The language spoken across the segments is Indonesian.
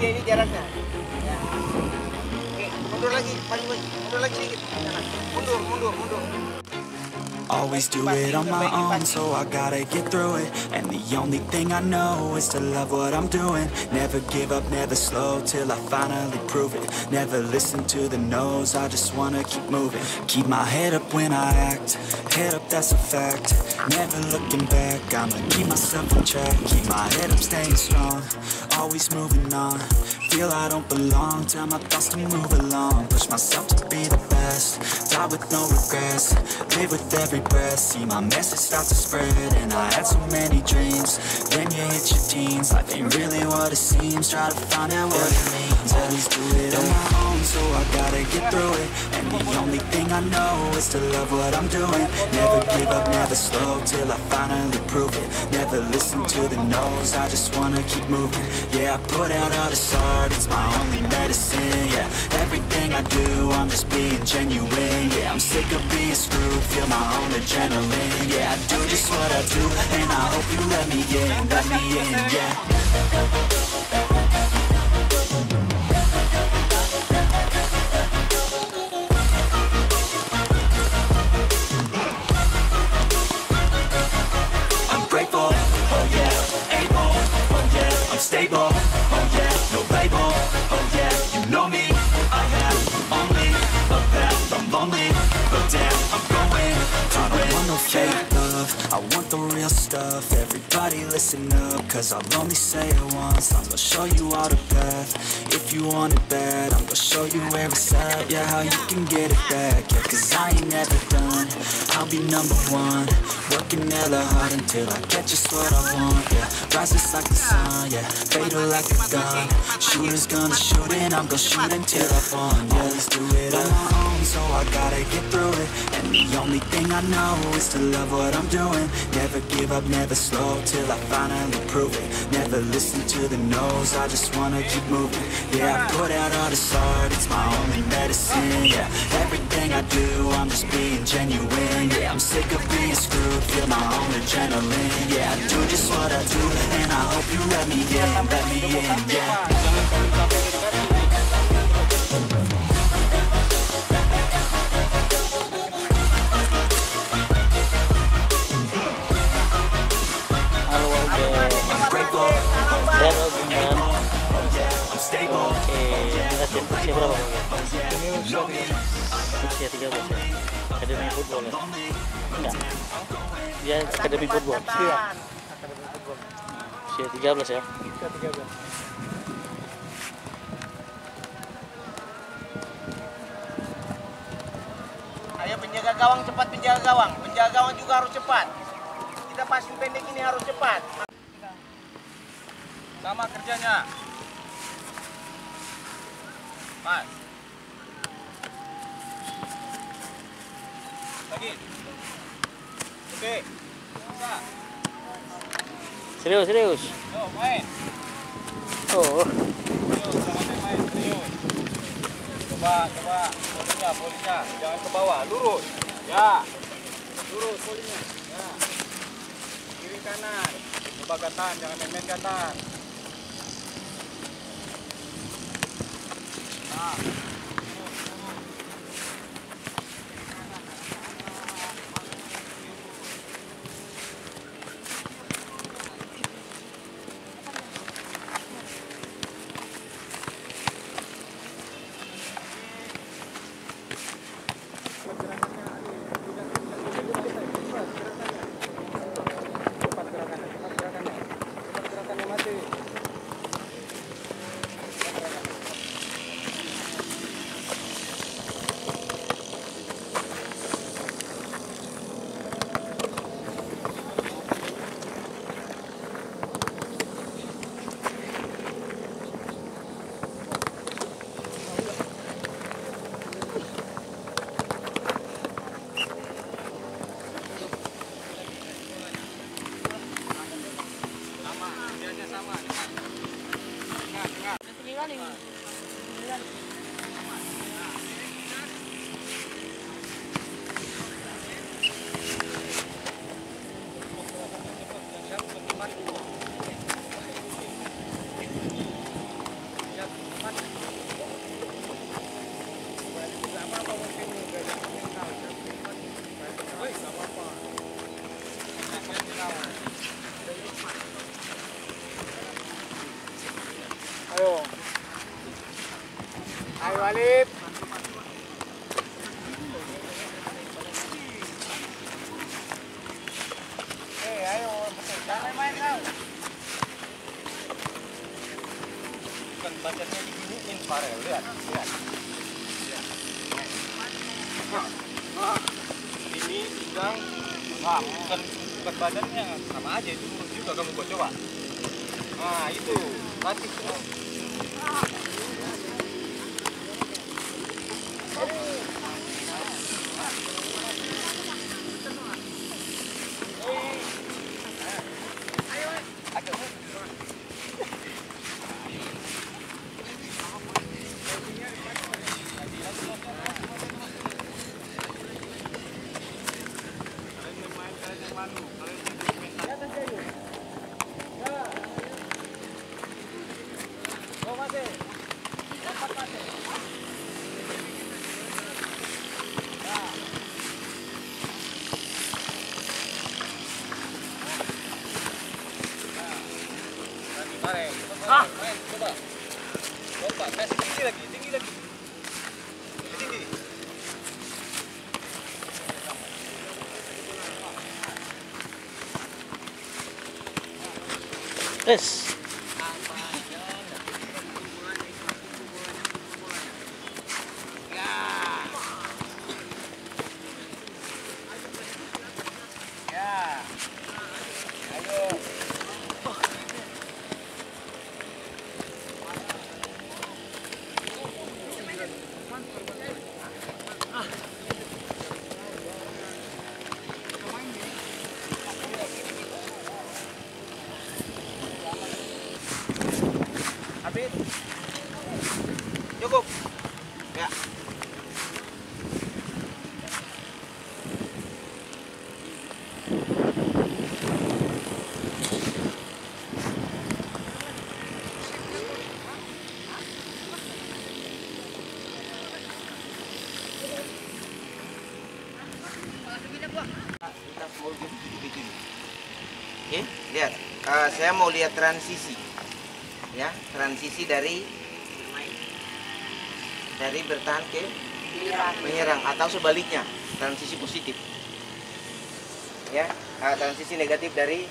ini jaraknya. Ya. Oke, mundur lagi, mundur lagi sedikit. Mundur. Always do it on my own, so I gotta get through it. And the only thing I know is to love what I'm doing. Never give up, never slow, till I finally prove it. Never listen to the no's, I just wanna keep moving. Keep my head up when I act, head up, that's a fact. Never looking back, I'ma keep myself on track. Keep my head up, staying strong, always moving on. Feel I don't belong, tell my thoughts to move along. Push myself to be the best, die with no regrets. Live with every breath, see my message start to spread. And I had so many dreams, then you hit your teens. Life ain't really what it seems, try to find out what it means. Always do it on my own, so I gotta get through it. And the only thing I know is to love what I'm doing. Never give up, never slow, till I finally prove it. Never listen to the no's, I just wanna keep moving. Yeah, I put out all this art, it's my only medicine. Yeah, everything I do, I'm just being genuine. Yeah, I'm sick of being screwed, feel my own adrenaline. Yeah, I do just what I do, and I hope you let me in, yeah. I'm grateful, oh yeah, able, oh yeah, I'm stable, oh yeah, no label, oh yeah, you know me, I have only a path, I'm lonely, but damn, I'm going to win. I don't want no fake love, I want the real stuff. Everybody listen up, cause I'll only say it once. I'm gonna show you all the path, if you want it bad. I'm gonna show you where it's at, yeah, how you can get it back. Yeah, cause I ain't never done, I'll be number one. Working hella hard until I get just what I want. Yeah, rises like the sun, yeah, fatal like a gun. Shooters gonna shoot and I'm gonna shoot until I fall. Yeah, let's do it on my own, so I gotta get through it. And the only thing I know is to love what I'm doing. Never give up, never slow, till I finally prove it. Never listen to the no's, I just wanna keep moving. Yeah, I put out all this art, it's my only medicine. Yeah, everything I do, I'm just being genuine. Yeah, I'm sick of being screwed, feel my own adrenaline. Yeah, I do just what I do, and I hope you let me in, yeah. Usia berapa Bang? Usia 13 ya? Akademi football ya? Enggak? Dia akademi football? Iya, akademi football. Usia 13 ya? Usia 13. Ayo penjaga gawang cepat, penjaga gawang. Penjaga gawang juga harus cepat. Kita passing pendek ini harus cepat. Sama kerjanya. Mas. Lagi. Oke. Bisa. Serius. Yo, main. Oh. Serius, jangan main serius. Coba. Polinya. Jangan ke bawah, lurus. Ya. Lurus polinya. Ya. Kiri kanan. Coba gatan, jangan main gatan. Nah. Alif. Ayo, jangan main kau. Bukan badannya diginiin, Farel. Lihat. Ini pinggang. Nah, bukan badannya, sama aja itu lurus juga kamu buat coba. Nah, itu latih tuh. Coba, kasih tinggi lagi. Tinggi. Yes. Habis. Cukup. Ya. Oke, lihat. Saya mau lihat transisi. Ya, transisi dari bertahan ke menyerang atau sebaliknya, transisi positif. Ya, transisi negatif dari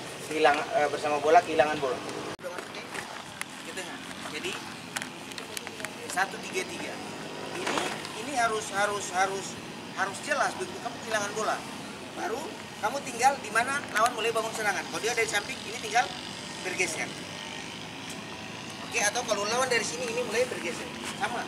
bersama bola kehilangan bola. Ke tengah. Jadi 1-3-3. Ini harus jelas begitu kamu kehilangan bola. Baru kamu tinggal di mana lawan mulai bangun serangan. Kalau dia dari samping, ini tinggal bergeser. Oke, atau kalau lawan dari sini ini mulai bergeser. Sama.